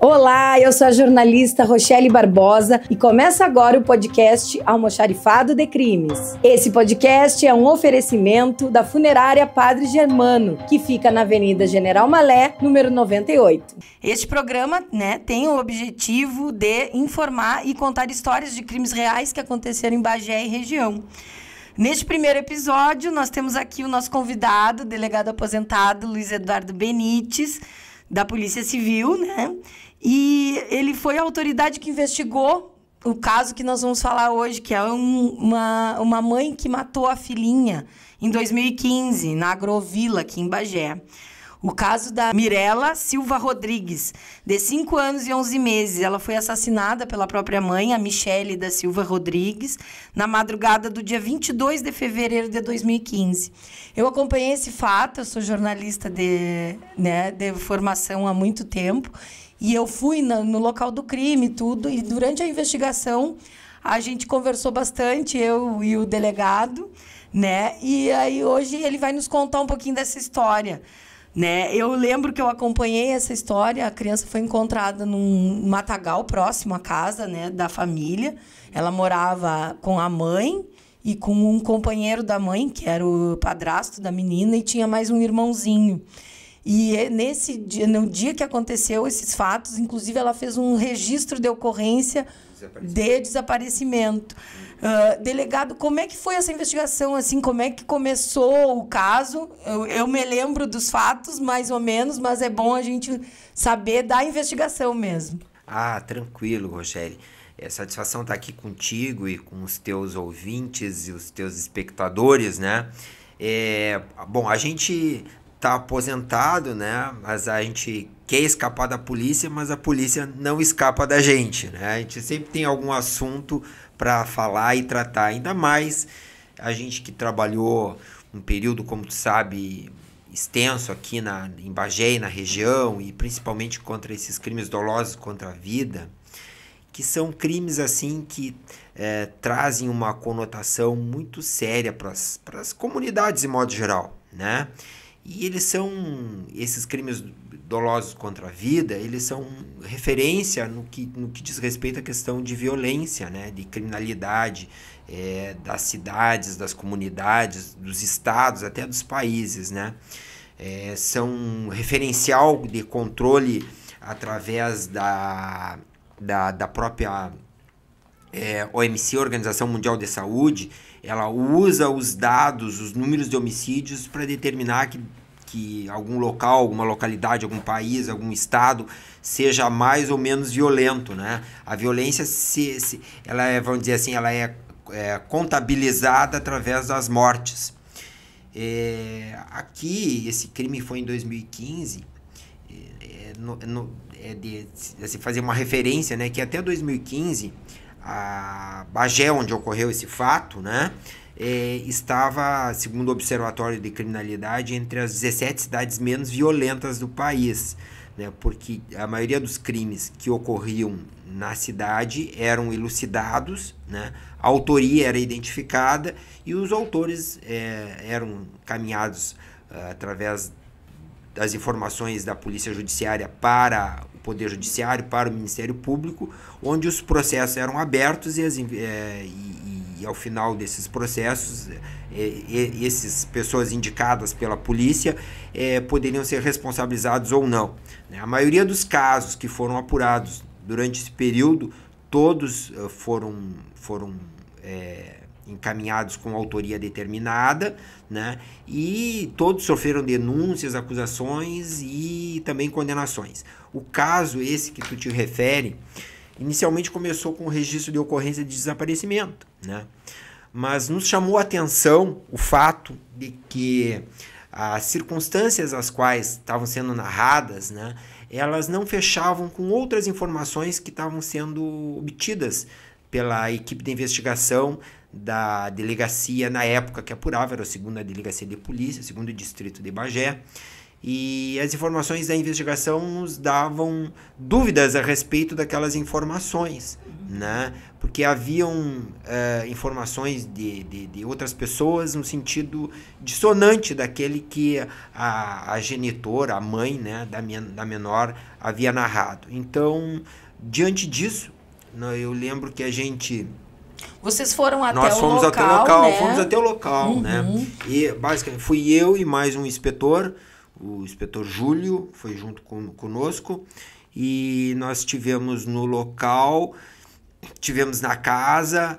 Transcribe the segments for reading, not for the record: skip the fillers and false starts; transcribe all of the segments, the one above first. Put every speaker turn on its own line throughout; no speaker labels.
Olá, eu sou a jornalista Rochelle Barbosa e começa agora o podcast Almoxarifado de Crimes. Esse podcast é um oferecimento da funerária Padre Germano, que fica na Avenida General Malé, número 98. Este programa, tem o objetivo de informar e contar histórias de crimes reais que aconteceram em Bagé e região. Neste primeiro episódio, nós temos aqui o nosso convidado, o delegado aposentado Luiz Eduardo Benites, da Polícia Civil, E ele foi a autoridade que investigou o caso que nós vamos falar hoje, que é uma mãe que matou a filhinha em 2015, na Agrovila, aqui em Bagé. O caso da Mirela Silva Rodrigues, de 5 anos e 11 meses. Ela foi assassinada pela própria mãe, a Michele da Silva Rodrigues, na madrugada do dia 22 de fevereiro de 2015. Eu acompanhei esse fato, eu sou jornalista de formação há muito tempo, e eu fui no local do crime tudo, e durante a investigação a gente conversou bastante, eu e o delegado, e aí hoje ele vai nos contar um pouquinho dessa história. Eu lembro que eu acompanhei essa história, a criança foi encontrada num matagal próximo à casa da família. Ela morava com a mãe e com um companheiro da mãe, que era o padrasto da menina, e tinha mais um irmãozinho. E nesse dia, no dia que aconteceu esses fatos, inclusive ela fez um registro de ocorrência de desaparecimento. Delegado, como é que foi essa investigação? Assim, como é que começou o caso? Eu me lembro dos fatos, mais ou menos, mas é bom a gente saber da investigação mesmo.
Tranquilo, Rochelle. Satisfação estar aqui contigo e com os teus ouvintes e os teus espectadores, Bom, a gente tá aposentado, mas a gente quer escapar da polícia, mas a polícia não escapa da gente, A gente sempre tem algum assunto para falar e tratar, ainda mais a gente que trabalhou um período, como tu sabe, extenso aqui em Bagé e na região, e principalmente contra esses crimes dolosos contra a vida, que são crimes assim que trazem uma conotação muito séria para as comunidades de modo geral, E esses crimes dolosos contra a vida, eles são referência no que diz respeito à questão de violência, de criminalidade, das cidades, das comunidades, dos estados, até dos países, São referencial de controle através da própria OMC, Organização Mundial de Saúde. Ela usa os dados, os números de homicídios para determinar que algum local, alguma localidade, algum país, algum estado seja mais ou menos violento, A violência, ela vamos dizer assim, ela é contabilizada através das mortes. Aqui, esse crime foi em 2015, de fazer uma referência, que até 2015... a Bagé, onde ocorreu esse fato, estava, segundo o Observatório de Criminalidade, entre as 17 cidades menos violentas do país, porque a maioria dos crimes que ocorriam na cidade eram elucidados, a autoria era identificada e os autores eram caminhados através das informações da Polícia Judiciária para o Poder Judiciário, para o Ministério Público, onde os processos eram abertos e ao final desses processos, essas pessoas indicadas pela polícia poderiam ser responsabilizados ou não. A maioria dos casos que foram apurados durante esse período, todos foram encaminhados com autoria determinada, e todos sofreram denúncias, acusações e também condenações. O caso esse que tu te refere, inicialmente começou com o registro de ocorrência de desaparecimento, mas nos chamou a atenção o fato de que as circunstâncias às quais estavam sendo narradas, elas não fechavam com outras informações que estavam sendo obtidas pela equipe de investigação da delegacia, na época que apurava, era a 2ª Delegacia de Polícia, 2º Distrito de Bagé, e as informações da investigação nos davam dúvidas a respeito daquelas informações, né? Porque haviam informações de outras pessoas no sentido dissonante daquele que a genitora, a mãe, né, da menor havia narrado. Então, diante disso, eu lembro que
Vocês foram até
nós
o
fomos
local,
até o local,
né?
fomos até o local, né? E basicamente fui eu e mais um inspetor, o inspetor Júlio, foi junto conosco, e nós estivemos no local, estivemos na casa.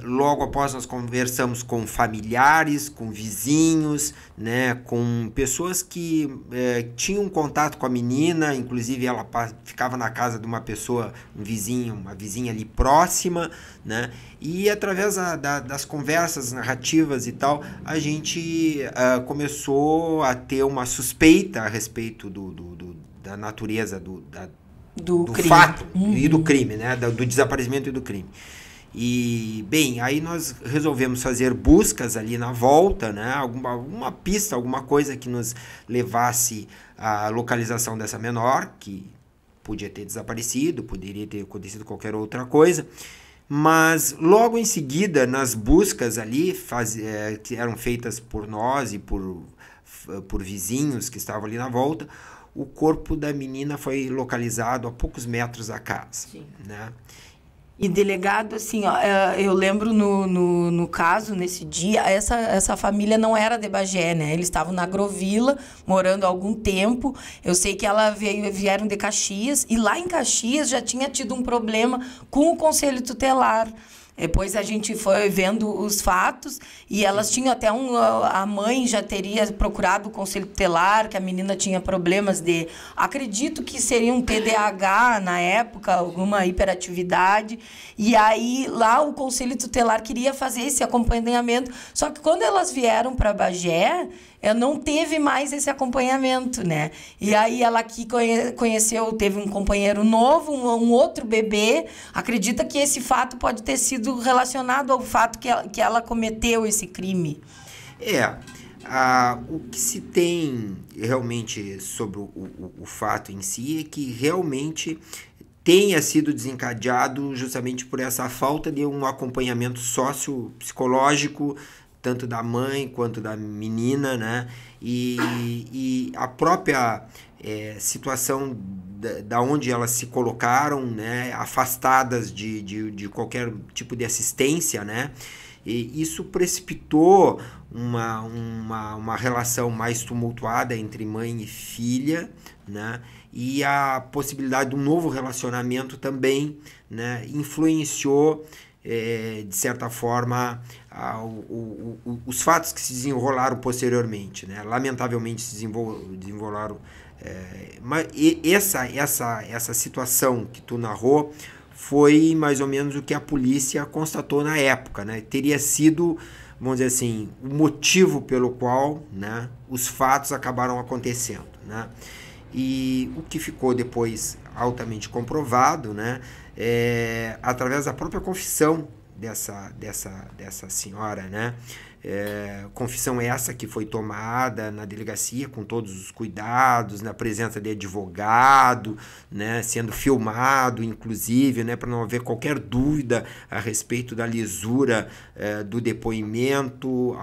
Logo após nós conversamos com familiares, com vizinhos, né, com pessoas que tinham contato com a menina, inclusive ela ficava na casa de uma pessoa, uma vizinha ali próxima, né, e através das conversas narrativas e tal, a gente começou a ter uma suspeita a respeito da natureza do fato e do crime, né, do desaparecimento e do crime. E, bem, aí nós resolvemos fazer buscas ali na volta, né? Alguma pista, alguma coisa que nos levasse à localização dessa menor, que podia ter desaparecido, poderia ter acontecido qualquer outra coisa. Mas logo em seguida, nas buscas ali, que eram feitas por nós e por vizinhos que estavam ali na volta, o corpo da menina foi localizado a poucos metros da casa, né?
E delegado, assim, ó, eu lembro no caso, nesse dia, essa família não era de Bagé, né? Eles estavam na Agrovila, morando há algum tempo. Eu sei que vieram de Caxias, e lá em Caxias já tinha tido um problema com o Conselho Tutelar. Depois a gente foi vendo os fatos e elas tinham até a mãe já teria procurado o Conselho Tutelar, que a menina tinha problemas acredito que seria um TDAH na época, alguma hiperatividade. E aí lá o Conselho Tutelar queria fazer esse acompanhamento. Só que quando elas vieram para Bagé, não teve mais esse acompanhamento, né? E aí ela aqui teve um companheiro novo, um outro bebê. Acredita que esse fato pode ter sido relacionado ao fato que ela cometeu esse crime?
O que se tem realmente sobre o fato em si é que realmente tenha sido desencadeado justamente por essa falta de um acompanhamento sociopsicológico, tanto da mãe quanto da menina, né? E a própria situação da onde elas se colocaram, né? Afastadas de qualquer tipo de assistência, né? E isso precipitou uma relação mais tumultuada entre mãe e filha, né? E a possibilidade de um novo relacionamento também, né? Influenciou de certa forma os fatos que se desenrolaram posteriormente, né? Lamentavelmente se desenrolaram, mas essa situação que tu narrou foi mais ou menos o que a polícia constatou na época, né? Teria sido, vamos dizer assim, o motivo pelo qual, né, os fatos acabaram acontecendo, né? E o que ficou depois altamente comprovado, né, através da própria confissão dessa senhora, né? Confissão essa que foi tomada na delegacia com todos os cuidados, na presença de advogado, né, sendo filmado, inclusive, né, para não haver qualquer dúvida a respeito da lisura do depoimento,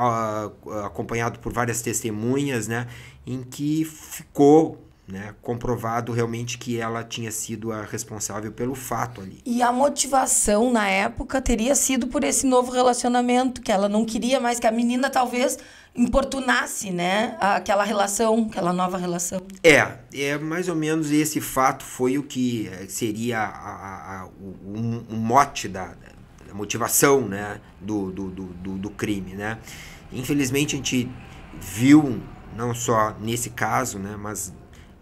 acompanhado por várias testemunhas, né, em que ficou, né, comprovado realmente que ela tinha sido a responsável pelo fato ali.
E a motivação na época teria sido por esse novo relacionamento, que ela não queria mais, que a menina talvez importunasse, né, aquela nova relação.
Mais ou menos esse fato foi o que seria o mote da motivação, né, do crime, né. Infelizmente a gente viu, não só nesse caso, né, mas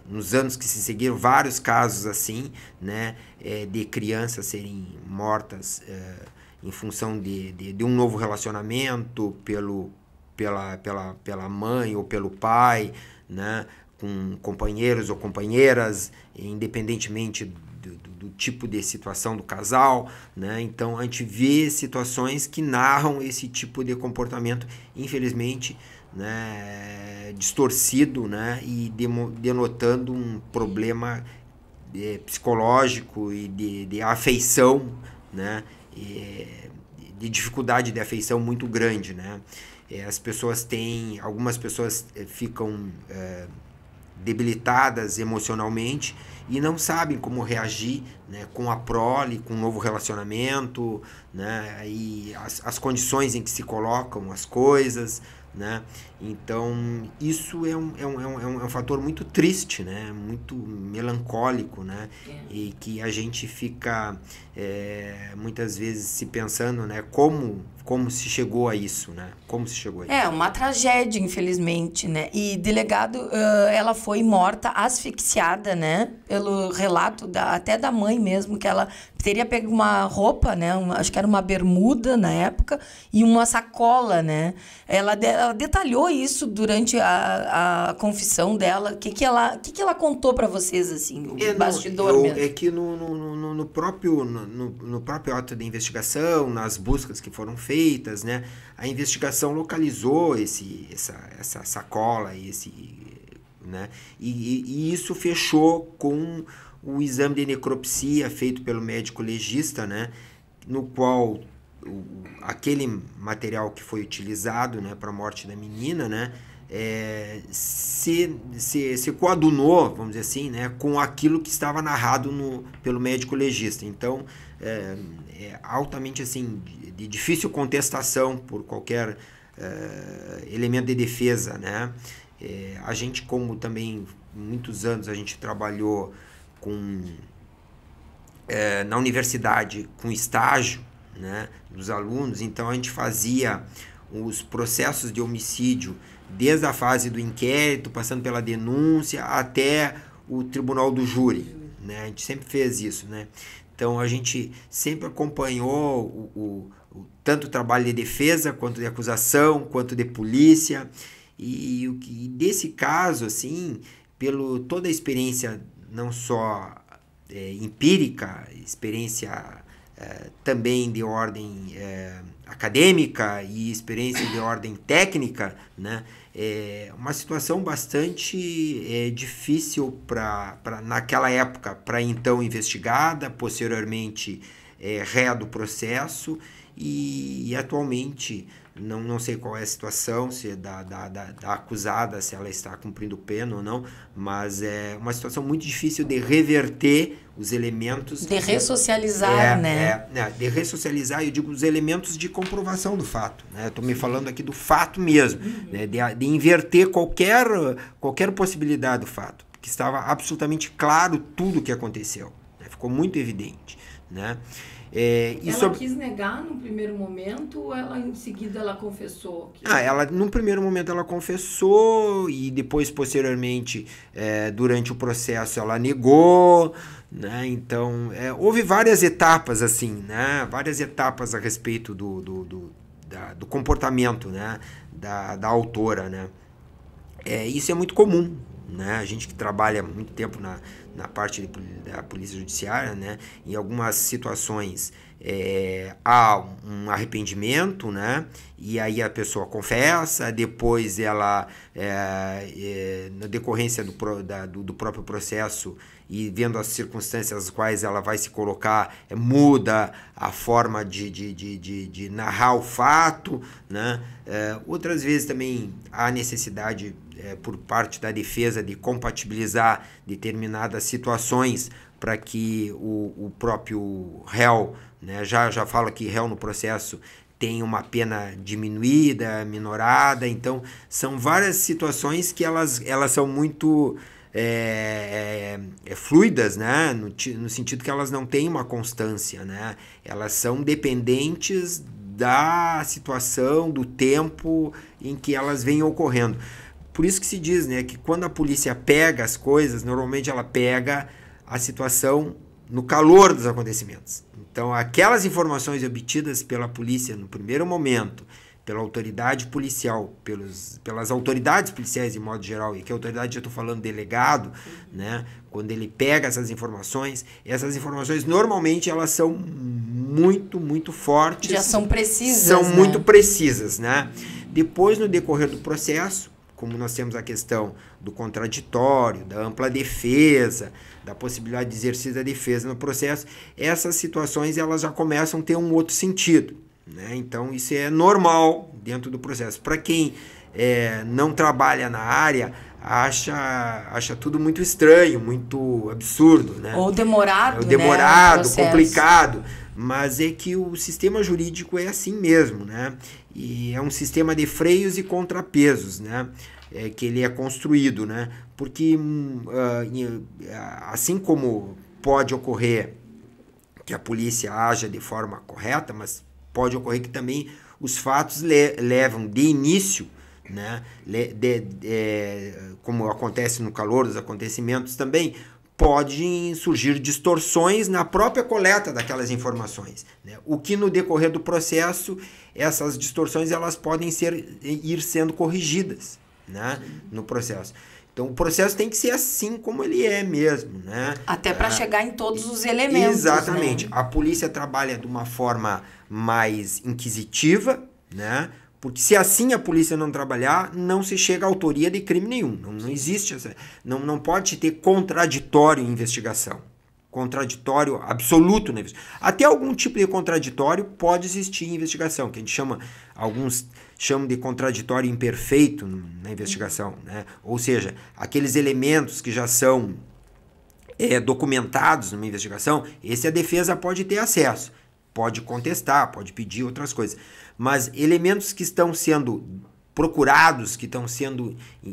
nos anos que se seguiram, vários casos assim, né, de crianças serem mortas em função de um novo relacionamento pela mãe ou pelo pai, né, com companheiros ou companheiras, independentemente do tipo de situação do casal, né? Então a gente vê situações que narram esse tipo de comportamento, infelizmente, né, distorcido, né, e denotando um problema psicológico e de afeição, né, de dificuldade de afeição muito grande, né. Algumas pessoas ficam debilitadas emocionalmente e não sabem como reagir, né, com a prole, com um novo relacionamento, né, e as condições em que se colocam as coisas, né. Então isso é um fator muito triste, né, muito melancólico, né, e que a gente fica muitas vezes se pensando, né, como se chegou a isso, né? Como se chegou a isso?
É uma tragédia, infelizmente, né? E delegado, ela foi morta asfixiada, né? Pelo relato até da mãe mesmo, que ela teria pego uma roupa, né? Acho que era uma bermuda na época e uma sacola, né? Ela detalhou isso durante a confissão dela. O que ela contou para vocês, assim, o bastidor mesmo?
É que no próprio ato de investigação, nas buscas que foram feitas, né, a investigação localizou essa sacola, né, e isso fechou com o exame de necropsia feito pelo médico legista, né, no qual aquele material que foi utilizado, né, para a morte da menina, né, se coadunou, vamos dizer assim, né, com aquilo que estava narrado pelo médico legista. Então, é altamente assim, de difícil contestação por qualquer elemento de defesa, né? A gente, como também muitos anos a gente trabalhou na universidade com estágio, né, dos alunos, então a gente fazia os processos de homicídio desde a fase do inquérito, passando pela denúncia até o tribunal do júri, né? A gente sempre fez isso, né? Então a gente sempre acompanhou tanto o trabalho de defesa quanto de acusação, quanto de polícia, e desse caso, assim, toda a experiência não só empírica, experiência também de ordem acadêmica e experiência de ordem técnica, né? É uma situação bastante difícil naquela época, para então investigada, posteriormente réa do processo, e atualmente não sei qual é a situação, se é da acusada, se ela está cumprindo pena ou não, mas é uma situação muito difícil de reverter os elementos...
De ressocializar, né?
De ressocializar, eu digo, os elementos de comprovação do fato, né? Estou me falando aqui do fato mesmo, né? De inverter qualquer possibilidade do fato, porque estava absolutamente claro tudo o que aconteceu, né? Ficou muito evidente, né?
Ela quis negar no primeiro momento ou em seguida ela confessou?
Num primeiro momento ela confessou e depois, posteriormente, durante o processo, ela negou, né? Então, houve várias etapas, assim, né? Várias etapas a respeito do comportamento, né? Da autora, né? Isso é muito comum, né? A gente que trabalha muito tempo na parte da polícia judiciária, né? Em algumas situações há um arrependimento, né? E aí a pessoa confessa, depois ela, na decorrência do próprio processo e vendo as circunstâncias às quais ela vai se colocar, muda a forma de narrar o fato, né? Outras vezes também há necessidade por parte da defesa de compatibilizar determinadas situações para que o próprio réu, né, já falo aqui, réu no processo, tem uma pena diminuída, minorada. Então são várias situações que elas são muito fluidas, né, no sentido que elas não têm uma constância, né? Elas são dependentes da situação, do tempo em que elas vêm ocorrendo. Por isso que se diz, né, que quando a polícia pega as coisas, normalmente ela pega a situação no calor dos acontecimentos. Então, aquelas informações obtidas pela polícia no primeiro momento, pela autoridade policial, pelas autoridades policiais de modo geral, e que a autoridade, já estou falando delegado, né, quando ele pega essas informações normalmente elas são muito, muito fortes.
Já são precisas,
São
né?
muito precisas, né? Depois, no decorrer do processo, como nós temos a questão do contraditório, da ampla defesa, da possibilidade de exercício da defesa no processo, essas situações elas já começam a ter um outro sentido, né? Então, isso é normal dentro do processo. Para quem não trabalha na área, acha tudo muito estranho, muito absurdo, né?
Ou demorado,
demorado, né? Complicado. Mas é que o sistema jurídico é assim mesmo, né? E é um sistema de freios e contrapesos, né? Que ele é construído, né? Porque assim como pode ocorrer que a polícia haja de forma correta, mas pode ocorrer que também os fatos levam de início, né? Como acontece no calor dos acontecimentos também, podem surgir distorções na própria coleta daquelas informações, né? O que no decorrer do processo, essas distorções elas podem ir sendo corrigidas, né? No processo. Então, o processo tem que ser assim como ele é mesmo, né?
Até para chegar em todos os elementos.
Exatamente.
Né?
A polícia trabalha de uma forma mais inquisitiva, né? Porque se assim a polícia não trabalhar, não se chega à autoria de crime nenhum. Não existe essa. Não pode ter contraditório em investigação. Contraditório absoluto na investigação. Até algum tipo de contraditório pode existir em investigação, que a gente alguns chamam de contraditório imperfeito na investigação, né? Ou seja, aqueles elementos que já são documentados numa investigação, esse a defesa pode ter acesso. Pode contestar, pode pedir outras coisas. Mas elementos que estão sendo procurados, que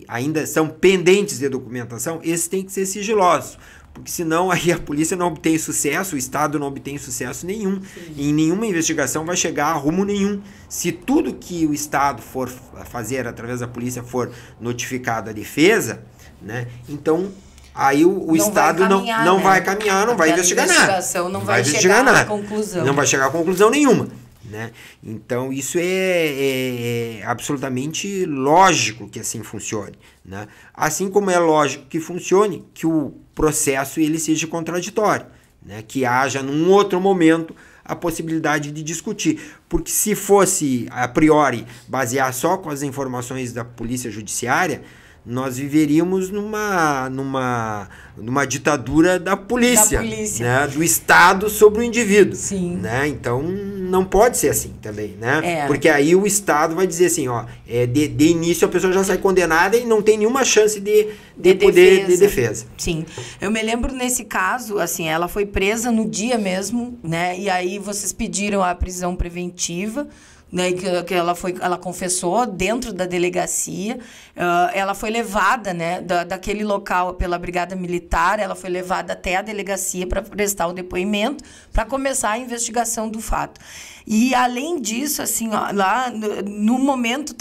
ainda são pendentes de documentação, esses têm que ser sigilosos. Porque senão aí a polícia não obtém sucesso, o Estado não obtém sucesso nenhum. Sim. Em nenhuma investigação vai chegar a rumo nenhum. Se tudo que o Estado for fazer através da polícia for notificado à defesa, né, então aí o Estado não vai caminhar, não vai investigar nada.
Não vai chegar a conclusão.
Não vai chegar a conclusão nenhuma. Né? Então, isso é absolutamente lógico que assim funcione. Né? Assim como é lógico que funcione que o processo ele seja contraditório, né? Que haja num outro momento a possibilidade de discutir. Porque se fosse, a priori, basear só com as informações da polícia judiciária, nós viveríamos numa ditadura da polícia. Né? Do Estado sobre o indivíduo.
Sim.
Né? Então, não pode ser assim também, né? Porque aí o Estado vai dizer assim, ó, de início a pessoa já sai condenada e não tem nenhuma chance de defesa.
Sim. Eu me lembro nesse caso, assim, ela foi presa no dia mesmo, né? E aí vocês pediram a prisão preventiva, né, que ela confessou dentro da delegacia. Ela foi levada, né, daquele local pela Brigada Militar, ela foi levada até a delegacia para prestar o depoimento, para começar a investigação do fato. E, além disso, assim, ó, lá no momento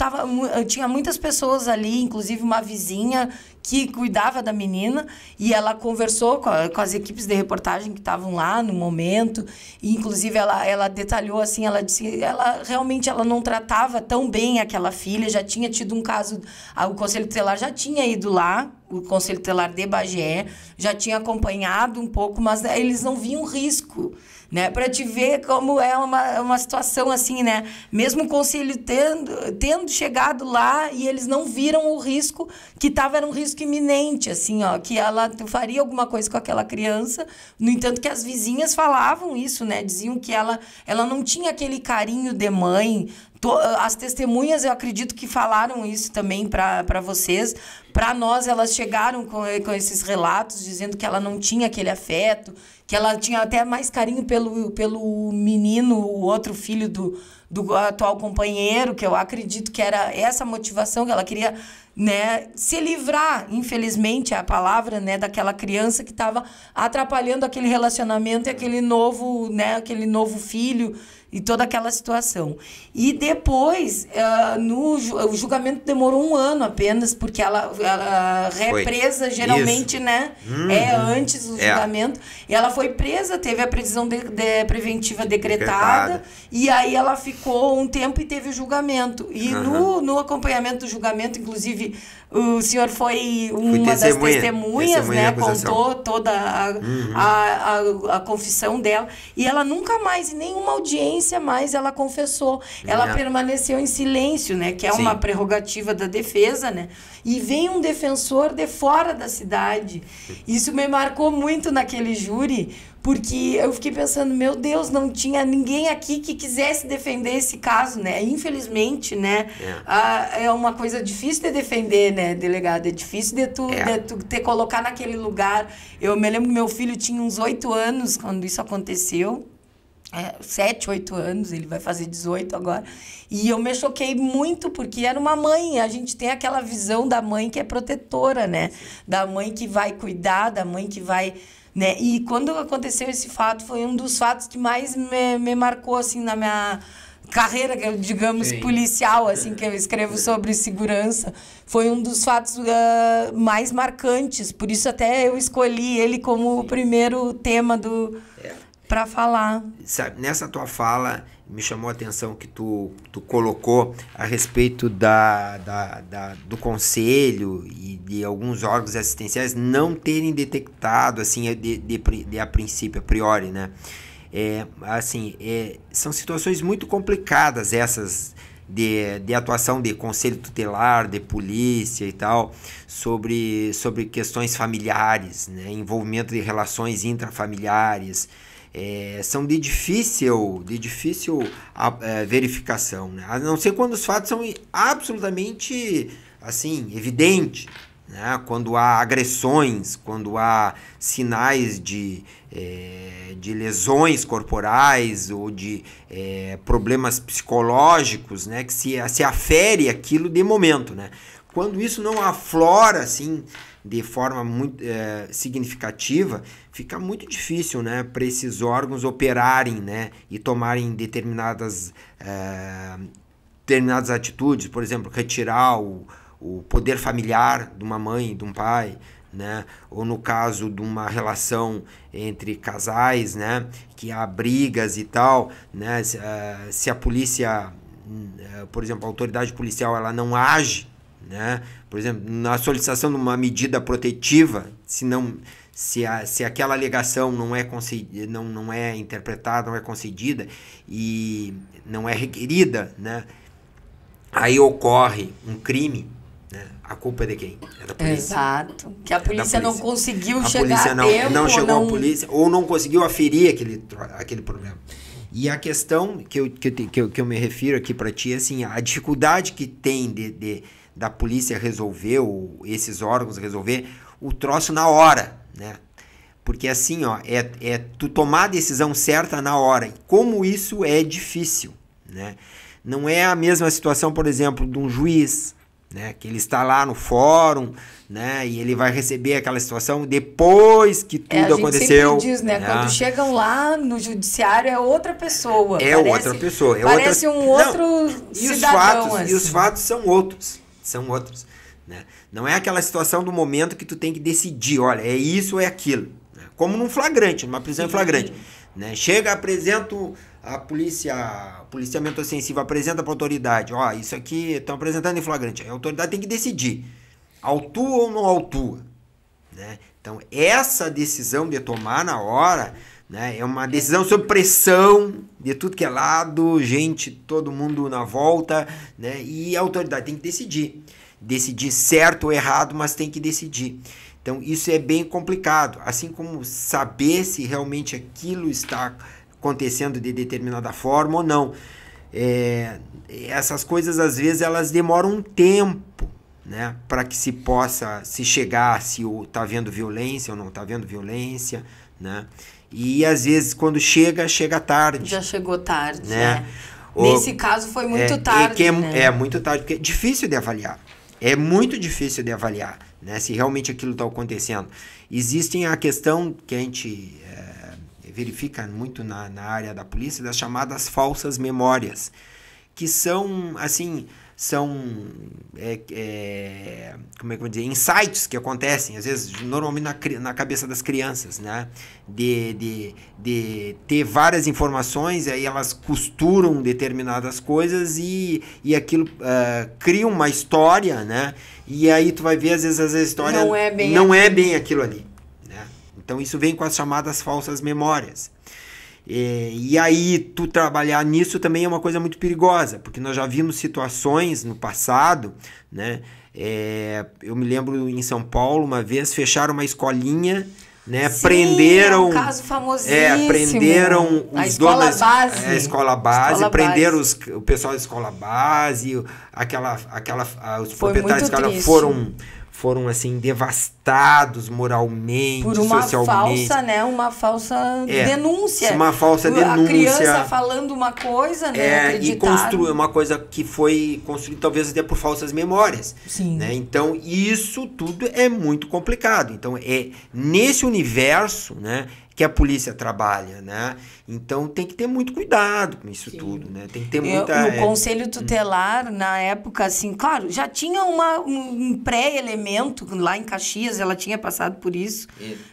tinha muitas pessoas ali, inclusive uma vizinha que cuidava da menina, e ela conversou com as equipes de reportagem que estavam lá no momento, e inclusive ela detalhou assim, ela disse, realmente ela não tratava tão bem aquela filha, já tinha tido um caso, o Conselho Tutelar já tinha ido lá, o Conselho Tutelar de Bagé, já tinha acompanhado um pouco, mas eles não viam risco, né? Para te ver como é uma situação assim, né? Mesmo o conselho tendo chegado lá e eles não viram o risco que era um risco iminente, assim, ó, que ela faria alguma coisa com aquela criança. No entanto, que as vizinhas falavam isso, né? Diziam que ela não tinha aquele carinho de mãe. As testemunhas, eu acredito que falaram isso também para vocês. Para nós, elas chegaram com esses relatos, dizendo que ela não tinha aquele afeto, que ela tinha até mais carinho pelo menino, o outro filho do atual companheiro, que eu acredito que era essa motivação, que ela queria, né, se livrar, infelizmente, é a palavra, né, daquela criança que estava atrapalhando aquele relacionamento e aquele novo filho, e toda aquela situação. E depois, o julgamento demorou 1 ano apenas, porque ela represa, geralmente, né? Antes do julgamento. E ela foi presa, teve a prisão preventiva decretada, e aí ela ficou um tempo e teve o julgamento. E no acompanhamento do julgamento, inclusive, o senhor foi uma das testemunhas, né? Contou toda a confissão dela. E ela nunca mais, em nenhuma audiência,
audiência, mas ela confessou. Ela permaneceu em silêncio, né? Que é uma prerrogativa da defesa, né? E vem um defensor de fora da cidade. Isso me marcou muito naquele júri, porque eu fiquei pensando, meu Deus, não tinha ninguém aqui que quisesse defender esse caso, né? Infelizmente, né? É uma coisa difícil de defender, né, delegado? É difícil de tu te colocar naquele lugar. Eu me lembro que meu filho tinha uns 8 anos quando isso aconteceu. 7, 8 anos, ele vai fazer 18 agora. E eu me choquei muito, porque era uma mãe. A gente tem aquela visão da mãe que é protetora, né? Da mãe que vai cuidar, da mãe que vai... Né? E quando aconteceu esse fato, foi um dos fatos que mais me marcou, assim, na minha carreira, digamos, policial, assim, que eu escrevo sobre segurança. Foi um dos fatos mais marcantes. Por isso até eu escolhi ele como o primeiro tema para falar.
Sabe, nessa tua fala, me chamou a atenção que tu colocou a respeito do conselho e de alguns órgãos assistenciais não terem detectado, assim, a princípio, a priori, né? São situações muito complicadas essas de atuação de conselho tutelar, de polícia e tal, sobre questões familiares, né? Envolvimento de relações intrafamiliares. São de difícil verificação, né? A não ser quando os fatos são absolutamente assim, evidentes, né? Quando há agressões, quando há sinais de lesões corporais ou de problemas psicológicos, né? Que se afere aquilo de momento, né? Quando isso não aflora assim de forma muito significativa, fica muito difícil, né, para esses órgãos operarem, né, e tomarem determinadas atitudes, por exemplo, retirar o poder familiar de uma mãe e de um pai, né, ou no caso de uma relação entre casais, né, que há brigas e tal, né, se a polícia, por exemplo, a autoridade policial, ela não age, né, por exemplo, na solicitação de uma medida protetiva, se aquela alegação não é interpretada, não é concedida e não é requerida, né, aí ocorre um crime, né, a culpa é de quem? É da polícia.
Exato. Que a polícia não conseguiu chegar
a polícia não chegou
a
polícia ou não conseguiu aferir aquele problema. E a questão que eu me refiro aqui para ti é assim, a dificuldade que tem da polícia resolver, ou esses órgãos resolver o troço na hora, né? Porque assim, ó, tu tomar a decisão certa na hora. E como isso é difícil, né? Não é a mesma situação, por exemplo, de um juiz, né? Que ele está lá no fórum, né? E ele vai receber aquela situação depois que tudo aconteceu.
A gente sempre diz, né? Quando chegam lá no judiciário é outra pessoa.
Outra pessoa.
Parece um outro cidadão.
E os fatos são outros. São outros, né? Não é aquela situação do momento que tu tem que decidir, olha, é isso ou é aquilo, né? Como num flagrante, numa prisão em flagrante, né? Chega, apresenta a policiamento ostensivo, apresenta para a autoridade, ó, isso aqui estão apresentando em flagrante, a autoridade tem que decidir, autua ou não autua, né? Então essa decisão de tomar na hora, né, é uma decisão sob pressão de tudo que é lado, gente, todo mundo na volta, né, e a autoridade tem que decidir certo ou errado, mas tem que decidir. Então isso é bem complicado, assim como saber se realmente aquilo está acontecendo de determinada forma ou não. Essas coisas às vezes elas demoram um tempo, né, para que se possa se chegar se está havendo violência ou não está havendo violência, né? E às vezes quando chega tarde. Já chegou tarde,
né? Nesse caso foi muito tarde.
É muito tarde, porque é difícil de avaliar. É muito difícil de avaliar, né, se realmente aquilo está acontecendo. Existem a questão que a gente verifica muito na área da polícia, das chamadas falsas memórias, que são, assim, como é que eu vou dizer, insights que acontecem, às vezes, normalmente na cabeça das crianças, né? De ter várias informações, aí elas costuram determinadas coisas e aquilo cria uma história, né? E aí tu vai ver, às vezes, a história não é bem, aquilo ali, né? Então, isso vem com as chamadas falsas memórias. E aí, tu trabalhar nisso também é uma coisa muito perigosa, porque nós já vimos situações no passado, né? Eu me lembro em São Paulo, uma vez, fecharam uma escolinha, né?
Sim,
prenderam,
um caso famosíssimo.
Prenderam os
a escola
donos,
base.
a escola base, prenderam o pessoal da escola base, os proprietários da escola foram assim devastados moralmente,
por uma
socialmente.
falsa, né, uma falsa denúncia.
Uma falsa denúncia.
A criança falando uma coisa, né,
e construiu uma coisa que foi construída talvez até por falsas memórias.
Sim.
Né? Então, isso tudo é muito complicado. Então, é nesse universo, né, que a polícia trabalha, né? Então tem que ter muito cuidado com isso tudo, né? Tem que ter muita...
O Conselho Tutelar, na época, assim, claro, já tinha um pré-elemento lá em Caxias, ela tinha passado por isso,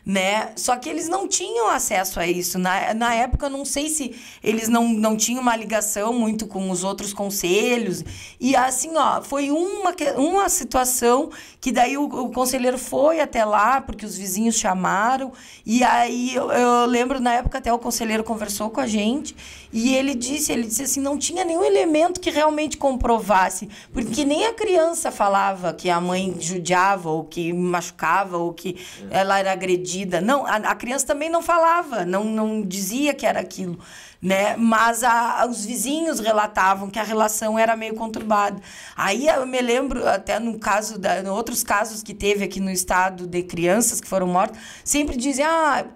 né? Só que eles não tinham acesso a isso. Na época, eu não sei se eles não tinham uma ligação muito com os outros conselhos. E assim, ó, foi uma situação que daí o conselheiro foi até lá, porque os vizinhos chamaram, e aí eu lembro, na época, até o conselheiro conversou com a gente e ele disse assim, não tinha nenhum elemento que realmente comprovasse, porque nem a criança falava que a mãe judiava ou que machucava ou que ela era agredida. Não, a criança também não falava, não dizia que era aquilo, né? Mas os vizinhos relatavam que a relação era meio conturbada. Aí eu me lembro, até em outros casos que teve aqui no estado de crianças que foram mortas, sempre dizem,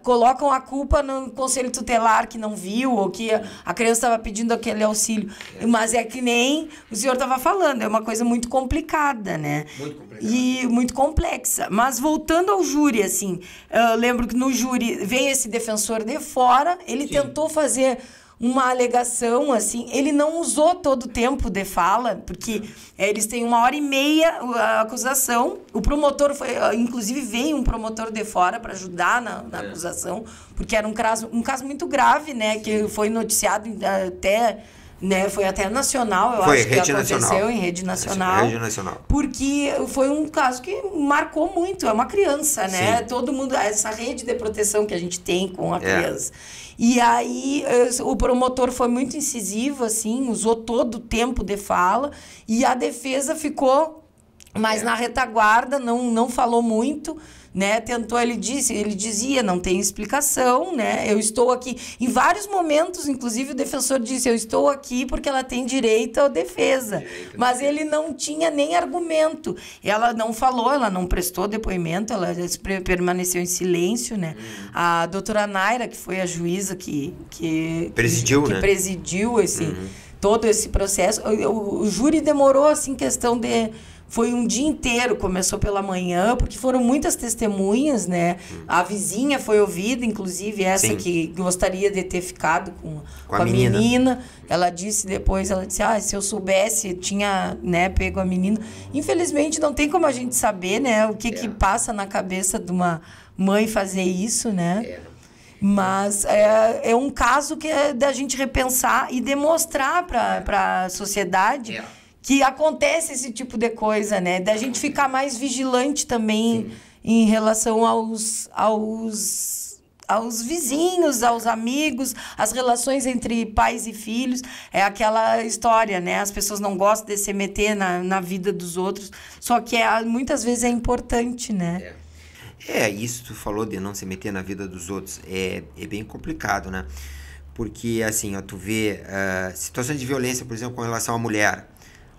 colocam a culpa no conselho tutelar que não viu, ou que a criança estava pedindo aquele auxílio. Mas é que nem o senhor estava falando, é uma coisa muito complicada, né?
Muito complicada.
E muito complexa. Mas voltando ao júri, assim, eu lembro que no júri veio esse defensor de fora, ele tentou fazer uma alegação, assim, ele não usou todo o tempo de fala, porque eles têm 1h30 a acusação. O promotor inclusive veio um promotor de fora para ajudar na acusação, porque era um caso muito grave, né, que foi noticiado até, né, foi até nacional, eu acho que aconteceu em rede nacional.
Rede nacional.
Porque foi um caso que marcou muito, é uma criança, né?
Sim.
Todo mundo, essa rede de proteção que a gente tem com a criança. E aí o promotor foi muito incisivo, assim, usou todo o tempo de fala e a defesa ficou mais na retaguarda, não falou muito, né? Tentou, ele dizia, não tem explicação, né? Eu estou aqui. Em vários momentos, inclusive, o defensor disse, eu estou aqui porque ela tem direito à defesa. Mas ele não tinha nem argumento. Ela não falou, ela não prestou depoimento, ela permaneceu em silêncio, né? A doutora Naira, que foi a juíza que presidiu todo esse processo. O júri demorou, assim, questão de... Foi um dia inteiro, começou pela manhã, porque foram muitas testemunhas, né? A vizinha foi ouvida, inclusive essa
Sim.
que gostaria de ter ficado com a menina. Ela disse depois, se eu soubesse, tinha, né, pego a menina. Infelizmente, não tem como a gente saber, né, o que passa na cabeça de uma mãe fazer isso, né? Mas é um caso que é da gente repensar e demonstrar para a sociedade que acontece esse tipo de coisa, né? Da gente ficar mais vigilante também em relação aos vizinhos, aos amigos, as relações entre pais e filhos. É aquela história, né? As pessoas não gostam de se meter na vida dos outros, só que muitas vezes é importante, né?
Isso tu falou de não se meter na vida dos outros. É bem complicado, né? Porque, assim, tu vê situações de violência, por exemplo, com relação à mulher.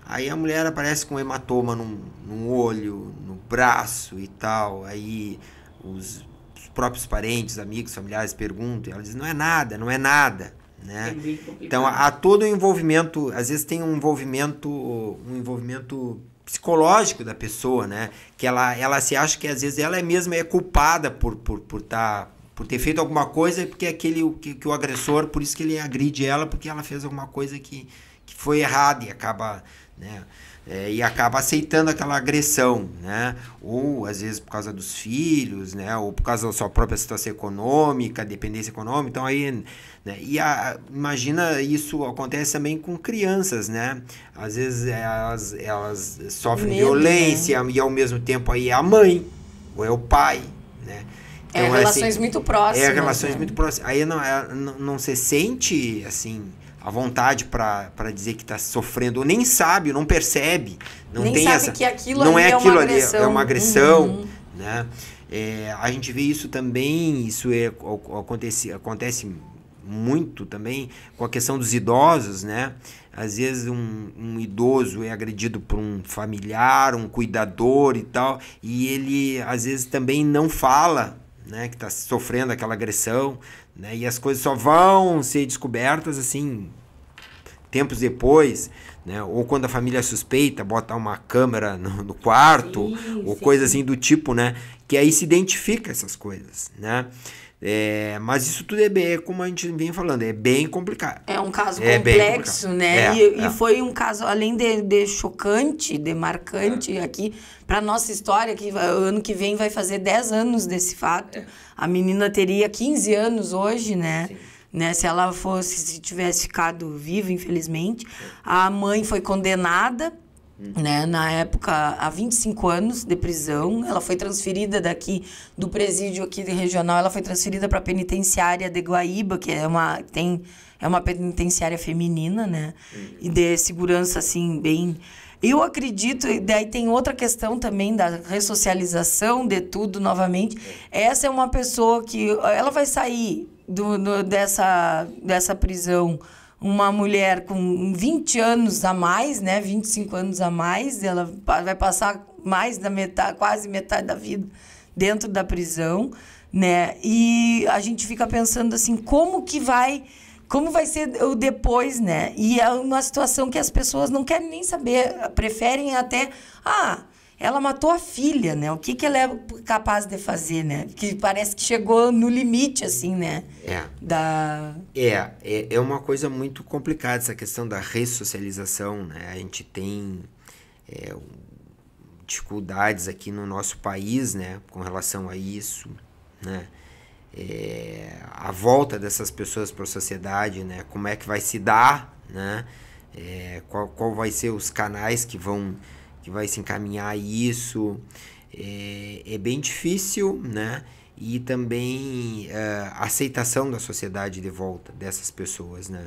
Aí a mulher aparece com hematoma no olho, no braço e tal. Aí os próprios parentes, amigos, familiares perguntam. E ela diz, não é nada, né? Então há todo o envolvimento, às vezes tem um envolvimento psicológico da pessoa, né? Que ela se acha que às vezes ela mesma é culpada por ter feito alguma coisa, porque que o agressor, por isso que ele agride ela, porque ela fez alguma coisa que foi errada e acaba, né, e acaba aceitando aquela agressão, né? Ou às vezes por causa dos filhos, né? Ou por causa da sua própria situação econômica, dependência econômica. Então aí, né? Imagina, isso acontece também com crianças, né? Às vezes elas sofrem violência, né? E ao mesmo tempo aí é a mãe ou é o pai, né? Então,
relações
assim,
muito próximas.
Relações muito próximas. Aí não se sente, assim, à vontade para dizer que está sofrendo, ou nem sabe, não percebe. Não
nem
tem
sabe
essa,
que aquilo
não
ali
é aquilo ali,
agressão.
é uma agressão, né? A gente vê isso também, acontece muito também com a questão dos idosos, né? Às vezes um idoso é agredido por um familiar, um cuidador e tal, e ele às vezes também não fala, né, que está sofrendo aquela agressão, né? E as coisas só vão ser descobertas assim tempos depois, né? Ou quando a família suspeita, botar uma câmera no quarto, ou coisa assim do tipo, né? Que aí se identifica essas coisas, né? Mas isso tudo como a gente vem falando, é bem complicado.
É um caso complexo, né? E foi um caso, além de chocante, de marcante aqui, para nossa história, que ano que vem vai fazer 10 anos desse fato. A menina teria 15 anos hoje, né? Né? Se tivesse ficado viva, infelizmente. A mãe foi condenada, né, na época, a 25 anos de prisão. Ela foi transferida do presídio aqui regional, ela foi transferida para a penitenciária de Guaíba, que é uma penitenciária feminina, né? E de segurança, assim, bem... Eu acredito, e daí tem outra questão também da ressocialização de tudo novamente. Essa é uma pessoa que... Ela vai sair dessa prisão, uma mulher com 20 anos a mais, né? 25 anos a mais, ela vai passar mais da metade, quase metade da vida dentro da prisão, né? E a gente fica pensando assim, como vai ser o depois, né? E é uma situação que as pessoas não querem nem saber, preferem até... ela matou a filha, né? O que ela é capaz de fazer, né? Que parece que chegou no limite, assim, né?
É uma coisa muito complicada essa questão da ressocialização, né? A gente tem dificuldades aqui no nosso país, né? Com relação a isso, né? A volta dessas pessoas para a sociedade, né? Como é que vai se dar, né? Qual vai ser os canais que vai se encaminhar a isso? É bem difícil, né? E também a aceitação da sociedade de volta dessas pessoas, né?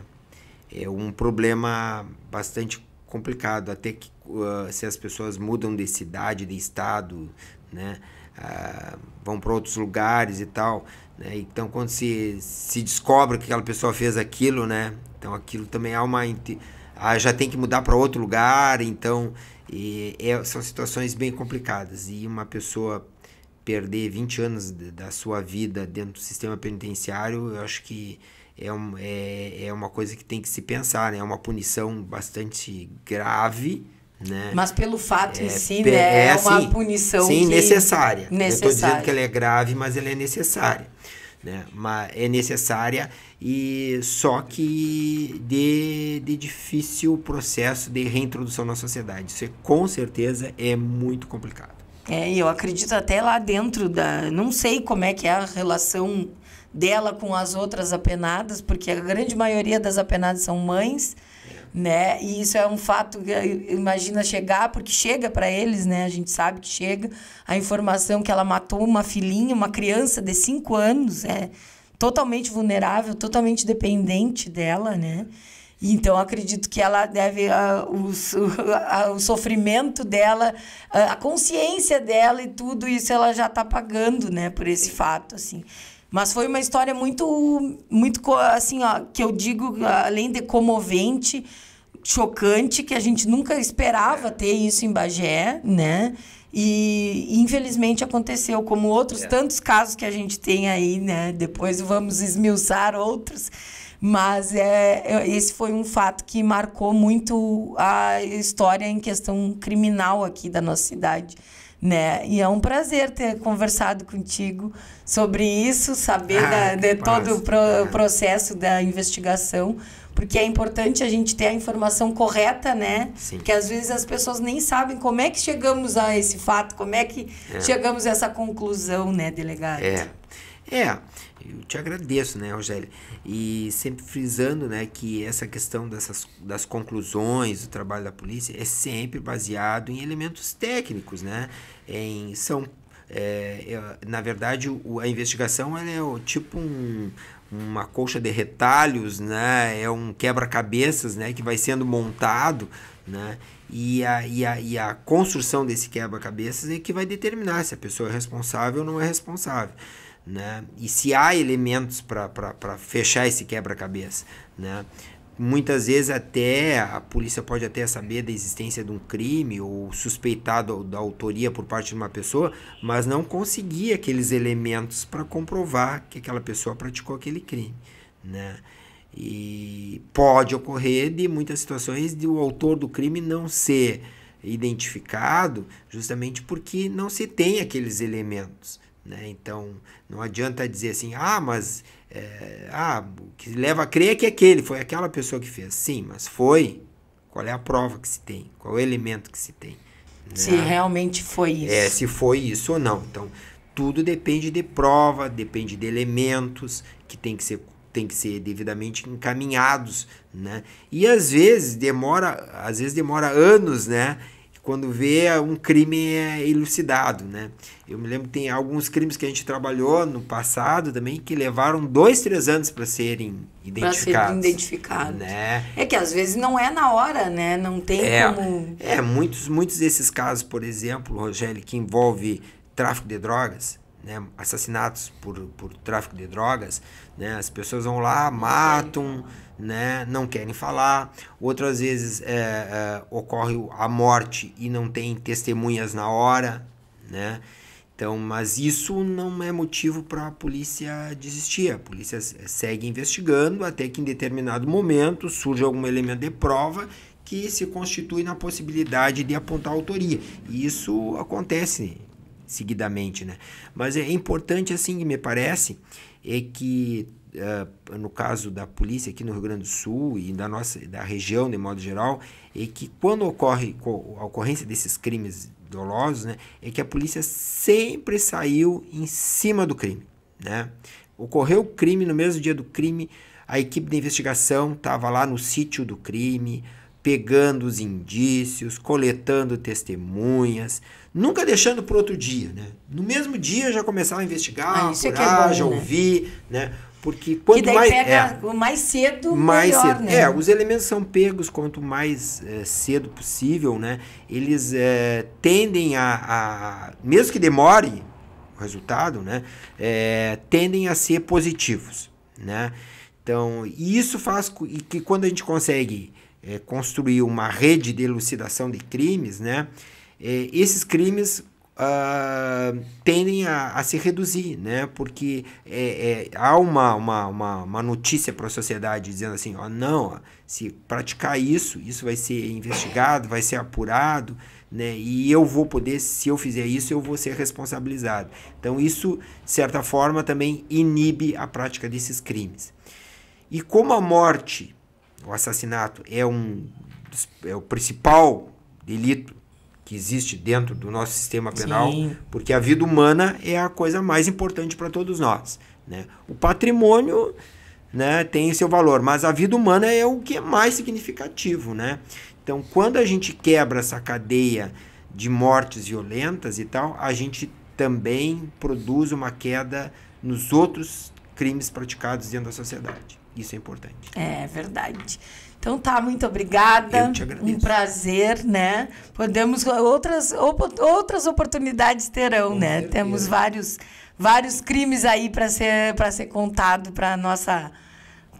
É um problema bastante complicado, até que se as pessoas mudam de cidade, de estado, né? Vão para outros lugares e tal, né? Então, quando se descobre que aquela pessoa fez aquilo, né? Então, aquilo também já tem que mudar para outro lugar, então são situações bem complicadas. E uma pessoa perder 20 anos da sua vida dentro do sistema penitenciário, eu acho que é uma coisa que tem que se pensar, né? É uma punição bastante grave, né?
Mas pelo fato em si, né? É uma punição
necessária. Eu estou dizendo que ela é grave, mas ela é necessária, né? Mas é necessária, e só que de difícil processo de reintrodução na sociedade. Isso com certeza é muito complicado.
E eu acredito até lá dentro não sei como é que é a relação dela com as outras apenadas, porque a grande maioria das apenadas são mães, né? E isso é um fato, imagina porque chega para eles, né? A gente sabe que chega a informação que ela matou uma filhinha, uma criança de 5 anos, totalmente vulnerável, totalmente dependente dela, né? Então, acredito que ela deve... o sofrimento dela, a consciência dela e tudo isso, ela já está pagando, né? Por esse fato, assim. Mas foi uma história muito, muito, assim, que eu digo, além de comovente, chocante, que a gente nunca esperava ter isso em Bagé, né? E infelizmente aconteceu, como outros tantos casos que a gente tem aí, né? Depois vamos esmiuçar outros. Mas esse foi um fato que marcou muito a história em questão criminal aqui da nossa cidade, né? E é um prazer ter conversado contigo sobre isso, saber de todo o processo da investigação, porque é importante a gente ter a informação correta, né?
Sim.
Porque às vezes as pessoas nem sabem como é que chegamos a esse fato, como é que chegamos a essa conclusão, né, delegado?
Eu te agradeço, né, Rogério? E sempre frisando, né, que essa questão das conclusões do trabalho da polícia é sempre baseado em elementos técnicos, né? Na verdade, a investigação ela é tipo uma colcha de retalhos, né? É um quebra-cabeças, né? Que vai sendo montado, né? E a construção desse quebra-cabeças é que vai determinar se a pessoa é responsável ou não é responsável, né? E se há elementos para fechar esse quebra-cabeça, né? Muitas vezes até a polícia pode até saber da existência de um crime ou suspeitar da autoria por parte de uma pessoa, mas não conseguir aqueles elementos para comprovar que aquela pessoa praticou aquele crime, né? E pode ocorrer de muitas situações de o autor do crime não ser identificado justamente porque não se tem aqueles elementos, né? Então não adianta dizer assim, mas o que leva a crer é que foi aquela pessoa que fez. Sim, mas foi. Qual é a prova que se tem? Qual é o elemento que se tem? Né?
Se realmente foi isso.
Se foi isso ou não. Então, tudo depende de prova, depende de elementos que tem que ser devidamente encaminhados, né? E às vezes demora anos, né? Quando vê um crime elucidado, né? Eu me lembro que tem alguns crimes que a gente trabalhou no passado também que levaram 2, 3 anos para serem identificados. Né?
É que às vezes não é na hora, né? Não tem como...
Muitos desses casos, por exemplo, Rogério, que envolve tráfico de drogas, né? Assassinatos por tráfico de drogas, né? As pessoas vão lá, matam, né? Não querem falar. Outras vezes ocorre a morte e não tem testemunhas na hora, né? Então, mas isso não é motivo para a polícia desistir. A polícia segue investigando até que em determinado momento surge algum elemento de prova que se constitui na possibilidade de apontar a autoria. E isso acontece seguidamente, né? Mas é importante, assim, me parece, é que no caso da polícia aqui no Rio Grande do Sul e da região de modo geral, é que quando ocorre a ocorrência desses crimes dolosos, né, é que a polícia sempre saiu em cima do crime, né? Ocorreu o crime, no mesmo dia do crime, a equipe de investigação estava lá no sítio do crime, pegando os indícios, coletando testemunhas, nunca deixando para outro dia, né? No mesmo dia já começava a investigar, apurar, já ouvir, né? Porque quanto
que daí
mais
pega mais cedo, melhor, né?
Os elementos são pegos quanto mais cedo possível, né? Eles tendem mesmo que demore o resultado, né? Tendem a ser positivos, né? Então, isso faz que quando a gente consegue construir uma rede de elucidação de crimes, né? Esses crimes tendem a se reduzir, né? Porque há uma notícia para a sociedade dizendo assim, se praticar isso vai ser investigado, vai ser apurado, né? E eu vou poder, se eu fizer isso, eu vou ser responsabilizado. Então isso, de certa forma, também inibe a prática desses crimes. E como a morte, o assassinato, é o principal delito que existe dentro do nosso sistema penal, sim, porque a vida humana é a coisa mais importante para todos nós, né? O patrimônio, né, tem seu valor, mas a vida humana é o que é mais significativo, né? Então, quando a gente quebra essa cadeia de mortes violentas e tal, a gente também produz uma queda nos outros crimes praticados dentro da sociedade. Isso é importante.
É verdade. Então tá, muito obrigada.
Eu te agradeço.
Um prazer, né? Podemos, outras oportunidades terão, com né? Certeza. Temos vários crimes aí para ser contado para a nossa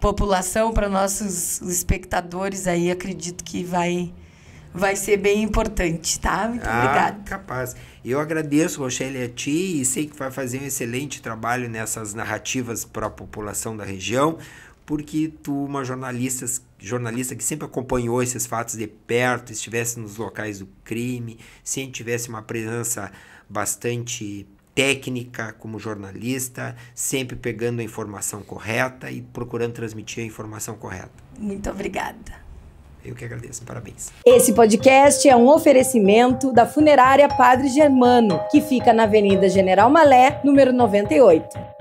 população, para nossos espectadores aí. Acredito que vai ser bem importante, tá? Muito obrigada.
Capaz. Eu agradeço, Rochelle, a ti e sei que vai fazer um excelente trabalho nessas narrativas para a população da região, porque tu, uma jornalista que sempre acompanhou esses fatos de perto, estivesse nos locais do crime, sempre tivesse uma presença bastante técnica como jornalista, sempre pegando a informação correta e procurando transmitir a informação correta.
Muito obrigada.
Eu que agradeço, parabéns.
Esse podcast é um oferecimento da Funerária Padre Germano, que fica na Avenida General Malé, número 98.